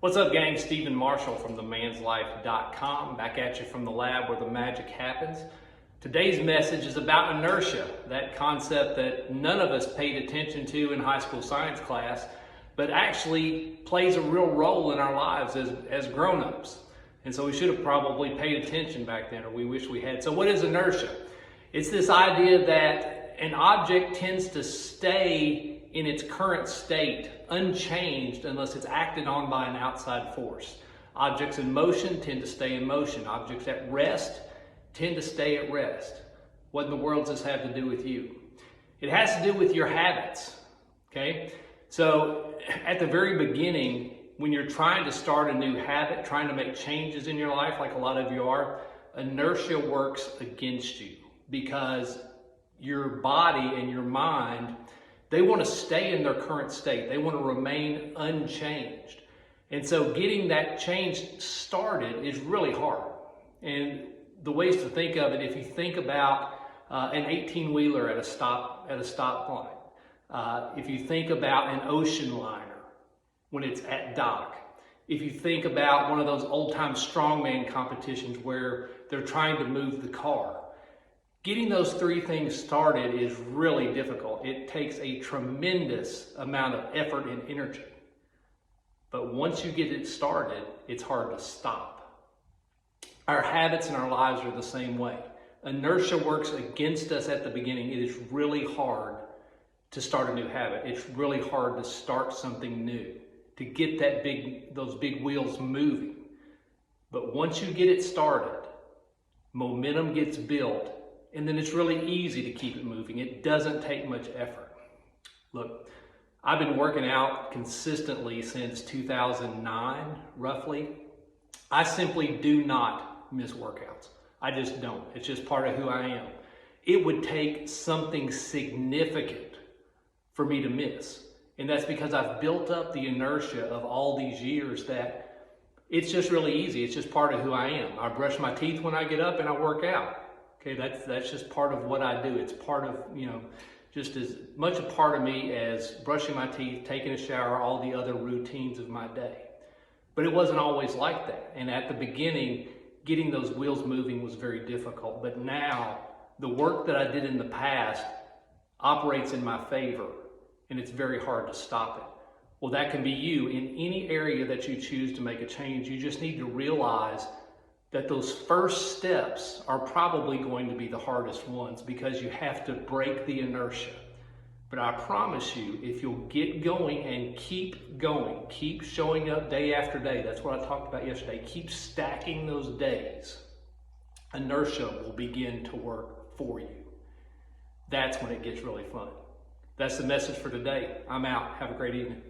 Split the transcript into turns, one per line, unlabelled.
What's up, gang? Stephen Marshall from themanslife.com, back at you from the lab where the magic happens. Today's message is about inertia, that concept that none of us paid attention to in high school science class, but actually plays a real role in our lives as grown-ups. And so we should have probably paid attention back then, or we wish we had. So what is inertia? It's this idea that an object tends to stay in its current state unchanged unless it's acted on by an outside force. Objects in motion tend to stay in motion. Objects at rest tend to stay at rest. What in the world does this have to do with you? It has to do with your habits, okay? So at the very beginning, when you're trying to start a new habit, trying to make changes in your life, like a lot of you are, inertia works against you because your body and your mind, they want to stay in their current state. They want to remain unchanged. And so getting that change started is really hard. And the ways to think of it, if you think about an 18-wheeler at a stoplight, if you think about an ocean liner when it's at dock, if you think about one of those old-time strongman competitions where they're trying to move the car, getting those three things started is really difficult. It takes a tremendous amount of effort and energy. But once you get it started, it's hard to stop. Our habits in our lives are the same way. Inertia works against us at the beginning. It is really hard to start a new habit. It's really hard to start something new, to get those big wheels moving. But once you get it started, momentum gets built, and then it's really easy to keep it moving. It doesn't take much effort. Look, I've been working out consistently since 2009, roughly. I simply do not miss workouts. I just don't. It's just part of who I am. It would take something significant for me to miss. And that's because I've built up the inertia of all these years that it's just really easy. It's just part of who I am. I brush my teeth when I get up and I work out. Okay, that's just part of what I do. It's part of, just as much a part of me as brushing my teeth, taking a shower, all the other routines of my day. But it wasn't always like that. And at the beginning, getting those wheels moving was very difficult. But now, the work that I did in the past operates in my favor, and it's very hard to stop it. Well, that can be you. In any area that you choose to make a change, you just need to realize that those first steps are probably going to be the hardest ones because you have to break the inertia. But I promise you, if you'll get going and keep going, keep showing up day after day, that's what I talked about yesterday, keep stacking those days, inertia will begin to work for you. That's when it gets really fun. That's the message for today. I'm out. Have a great evening.